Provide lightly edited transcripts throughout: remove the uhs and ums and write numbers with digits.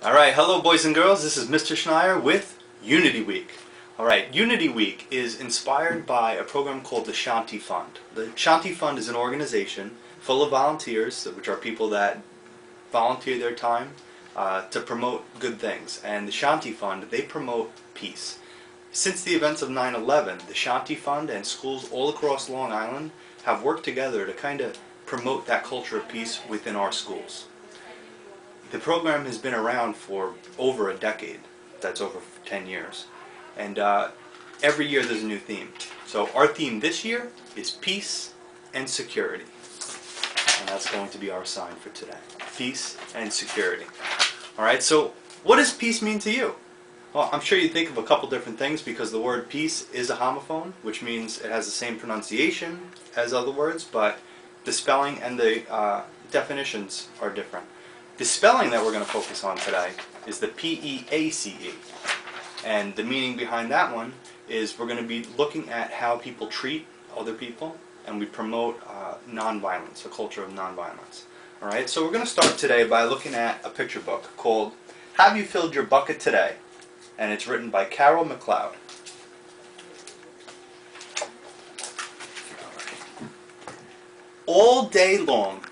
Alright, hello boys and girls, this is Mr. Schneier with Unity Week. Alright, Unity Week is inspired by a program called the Shanti Fund. The Shanti Fund is an organization full of volunteers, which are people that volunteer their time to promote good things. And the Shanti Fund, they promote peace. Since the events of 9/11, the Shanti Fund and schools all across Long Island have worked together to kind of promote that culture of peace within our schools. The program has been around for over a decade. That's over 10 years. And every year there's a new theme. So our theme this year is peace and security. And that's going to be our sign for today. Peace and security. Alright, so what does peace mean to you? Well, I'm sure you think of a couple different things because the word peace is a homophone, which means it has the same pronunciation as other words, but the spelling and the definitions are different. The spelling that we're going to focus on today is the P-E-A-C-E. And the meaning behind that one is we're going to be looking at how people treat other people, and we promote nonviolence, a culture of nonviolence. Alright, so we're going to start today by looking at a picture book called Have You Filled Your Bucket Today? And it's written by Carol McLeod. All day long,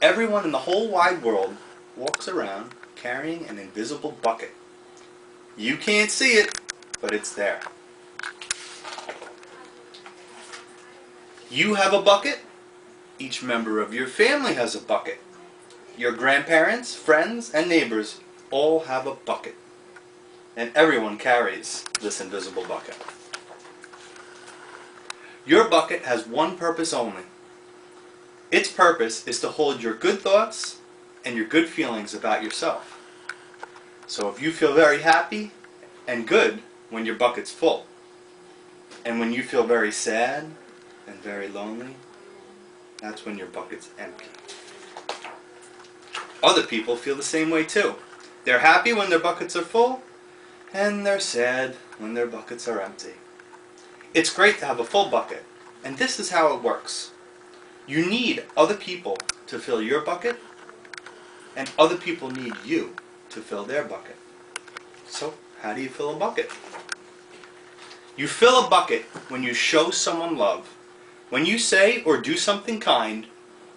everyone in the whole wide world walks around carrying an invisible bucket. You can't see it, but it's there. You have a bucket. Each member of your family has a bucket. Your grandparents, friends, and neighbors all have a bucket. And everyone carries this invisible bucket. Your bucket has one purpose only. Its purpose is to hold your good thoughts and your good feelings about yourself. So if you feel very happy and good when your bucket's full, and when you feel very sad and very lonely, that's when your bucket's empty. Other people feel the same way too. They're happy when their buckets are full, and they're sad when their buckets are empty. It's great to have a full bucket, and this is how it works. You need other people to fill your bucket, and other people need you to fill their bucket. So, how do you fill a bucket? You fill a bucket when you show someone love, when you say or do something kind,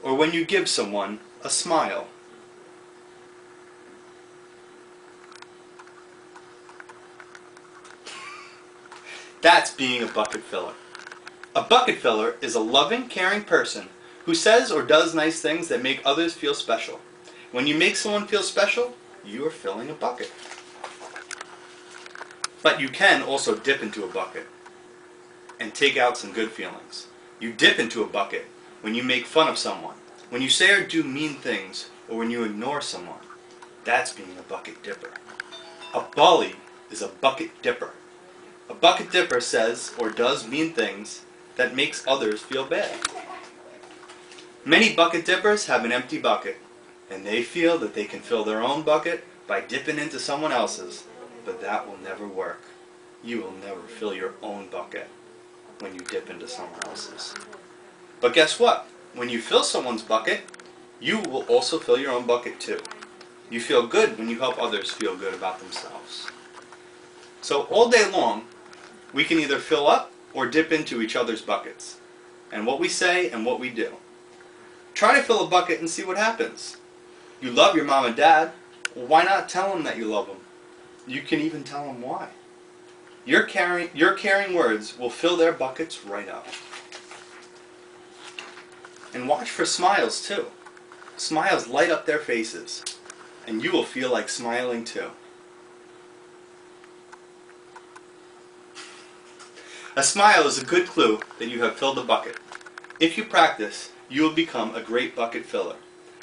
or when you give someone a smile. That's being a bucket filler. A bucket filler is a loving, caring person who says or does nice things that make others feel special. When you make someone feel special, you are filling a bucket. But you can also dip into a bucket and take out some good feelings. You dip into a bucket when you make fun of someone, when you say or do mean things, or when you ignore someone. That's being a bucket dipper. A bully is a bucket dipper. A bucket dipper says or does mean things that makes others feel bad. Many bucket dippers have an empty bucket, and they feel that they can fill their own bucket by dipping into someone else's, but that will never work. You will never fill your own bucket when you dip into someone else's. But guess what? When you fill someone's bucket, you will also fill your own bucket too. You feel good when you help others feel good about themselves. So all day long, we can either fill up or dip into each other's buckets, and what we say and what we do. Try to fill a bucket and see what happens. You love your mom and dad. Well, why not tell them that you love them? You can even tell them why. Your caring words will fill their buckets right up. And watch for smiles too. Smiles light up their faces, and you will feel like smiling too. A smile is a good clue that you have filled a bucket. If you practice, you will become a great bucket filler.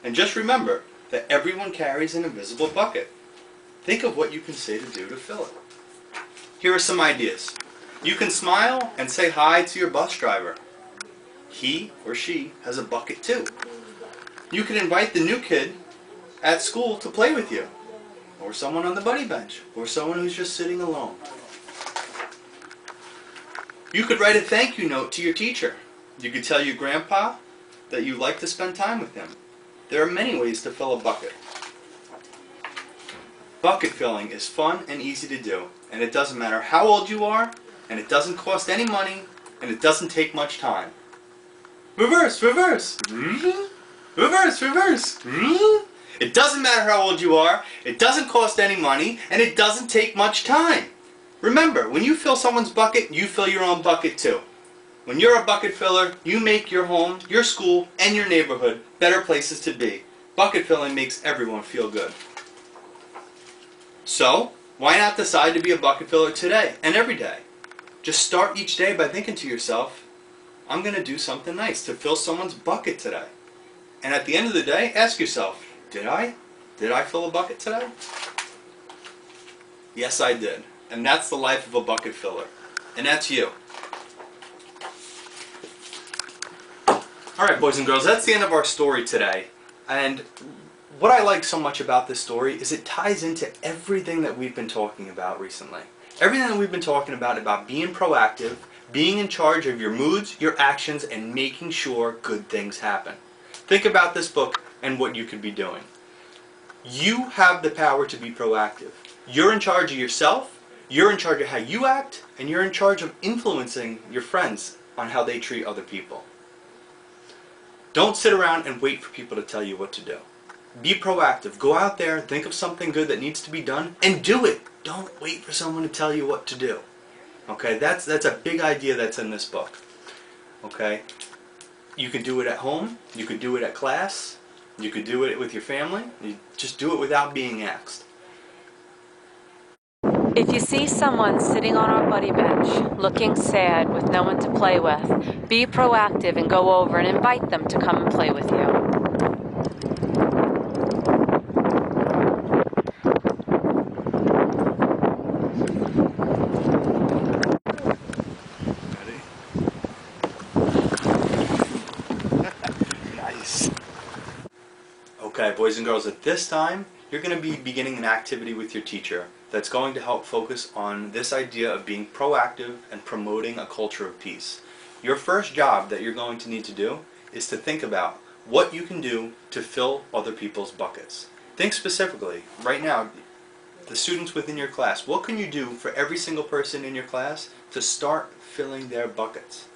And just remember that everyone carries an invisible bucket. Think of what you can say to do to fill it. Here are some ideas. You can smile and say hi to your bus driver. He or she has a bucket too. You can invite the new kid at school to play with you, or someone on the buddy bench, or someone who's just sitting alone. You could write a thank you note to your teacher. You could tell your grandpa that you like to spend time with him. There are many ways to fill a bucket. Bucket filling is fun and easy to do, and it doesn't matter how old you are, and it doesn't cost any money, and it doesn't take much time. Reverse, reverse. Reverse, reverse. It doesn't matter how old you are, it doesn't cost any money, and it doesn't take much time. Remember, when you fill someone's bucket, you fill your own bucket too. When you're a bucket filler, you make your home, your school, and your neighborhood better places to be. Bucket filling makes everyone feel good. So, why not decide to be a bucket filler today and every day? Just start each day by thinking to yourself, I'm going to do something nice to fill someone's bucket today. And at the end of the day, ask yourself, did I fill a bucket today? Yes, I did. And that's the life of a bucket filler. And that's you. Alright, boys and girls, that's the end of our story today. And what I like so much about this story is it ties into everything that we've been talking about recently. Everything that we've been talking about being proactive, being in charge of your moods, your actions, and making sure good things happen. Think about this book and what you could be doing. You have the power to be proactive. You're in charge of yourself, you're in charge of how you act, and you're in charge of influencing your friends on how they treat other people. Don't sit around and wait for people to tell you what to do. Be proactive. Go out there, think of something good that needs to be done, and do it. Don't wait for someone to tell you what to do. Okay, that's a big idea that's in this book. Okay, you could do it at home, you could do it at class, you could do it with your family. You just do it without being asked. If you see someone sitting on our buddy bench, looking sad with no one to play with, be proactive and go over and invite them to come and play with you. Nice. Okay, boys and girls, at this time, you're going to be beginning an activity with your teacher that's going to help focus on this idea of being proactive and promoting a culture of peace. Your first job that you're going to need to do is to think about what you can do to fill other people's buckets. Think specifically, right now, the students within your class, what can you do for every single person in your class to start filling their buckets?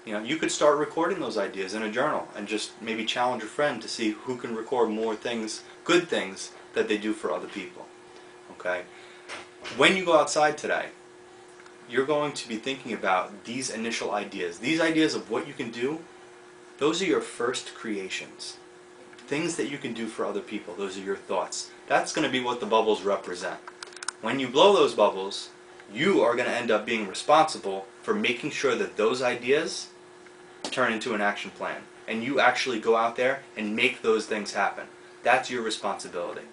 You know, you could start recording those ideas in a journal and just maybe challenge a friend to see who can record more things, good things, that they do for other people. Okay? When you go outside today, you're going to be thinking about these initial ideas. These ideas of what you can do, those are your first creations. Things that you can do for other people, those are your thoughts. That's going to be what the bubbles represent. When you blow those bubbles, you are going to end up being responsible for making sure that those ideas turn into an action plan. And you actually go out there and make those things happen. That's your responsibility.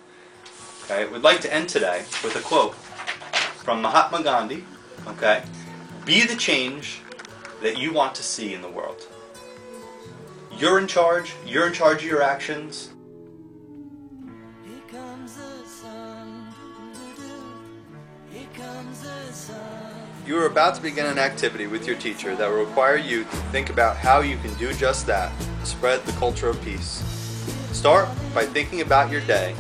Okay, we'd like to end today with a quote from Mahatma Gandhi. Okay, be the change that you want to see in the world. You're in charge of your actions. Here comes the sun. Here comes the sun. You are about to begin an activity with your teacher that will require you to think about how you can do just that, spread the culture of peace. Start by thinking about your day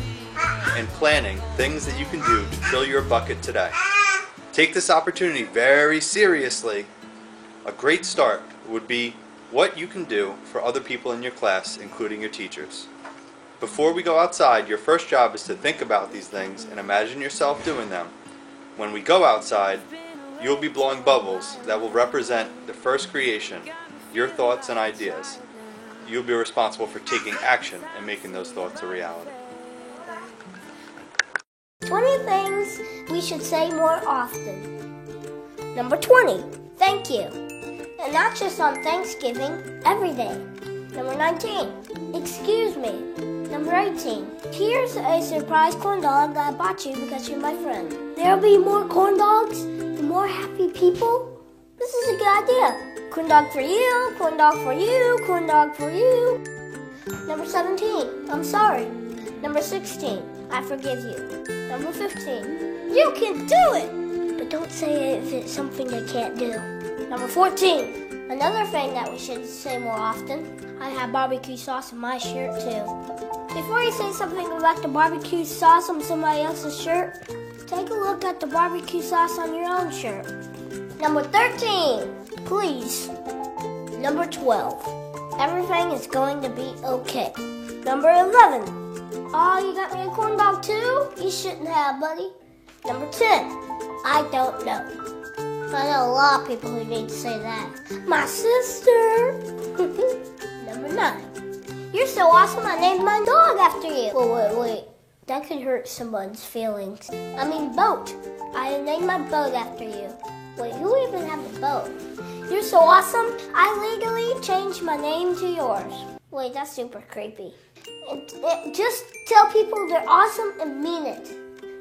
and planning things that you can do to fill your bucket today. Take this opportunity very seriously. A great start would be what you can do for other people in your class, including your teachers. Before we go outside, your first job is to think about these things and imagine yourself doing them. When we go outside, you'll be blowing bubbles that will represent the first creation, your thoughts and ideas. You'll be responsible for taking action and making those thoughts a reality. 20 things we should say more often. Number 20, thank you. And not just on Thanksgiving, every day. Number 19, excuse me. Number 18, here's a surprise corn dog that I bought you because you're my friend. There'll be more corn dogs and more happy people. This is a good idea. Corn dog for you, corn dog for you, corn dog for you. Number 17, I'm sorry. Number 16, I forgive you. Number 15, you can do it! But don't say it if it's something I can't do. Number 14, another thing that we should say more often, I have barbecue sauce in my shirt too. Before you say something about the barbecue sauce on somebody else's shirt, take a look at the barbecue sauce on your own shirt. Number 13, please. Number 12, everything is going to be okay. Number 11, oh, you got me a corn dog too? You shouldn't have, buddy. Number 10, I don't know. I know a lot of people who need to say that. My sister. Number 9, you're so awesome I named my dog after you. Wait. That could hurt someone's feelings. I mean boat. I named my boat after you. Wait, who even have a boat? You're so awesome, I legally changed my name to yours. Wait, that's super creepy. Just tell people they're awesome and mean it.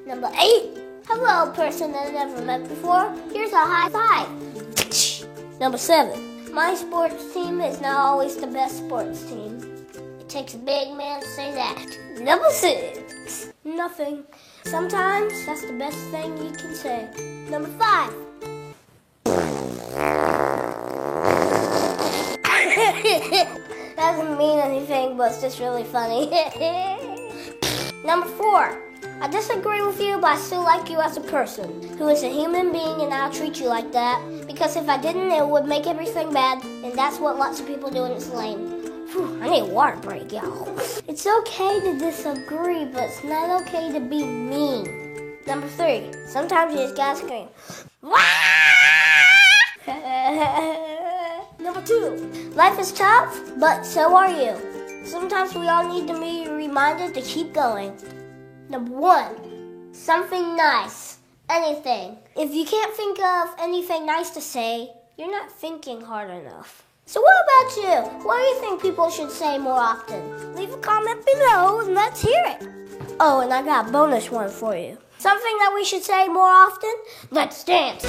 Number 8, hello, person that I never met before. Here's a high five. Number 7, my sports team is not always the best sports team. It takes a big man to say that. Number 6, nothing. Sometimes that's the best thing you can say. Number 5, doesn't mean anything, but it's just really funny. Number 4, I disagree with you, but I still like you as a person who is a human being, and I'll treat you like that. Because if I didn't, it would make everything bad, and that's what lots of people do, and it's lame. Whew, I need a water break, y'all. It's okay to disagree, but it's not okay to be mean. Number 3, sometimes you just gotta scream. Number 2, life is tough, but so are you. Sometimes we all need to be reminded to keep going. Number 1, something nice, anything. If you can't think of anything nice to say, you're not thinking hard enough. So what about you? What do you think people should say more often? Leave a comment below and let's hear it. Oh, and I got a bonus one for you. Something that we should say more often? Let's dance.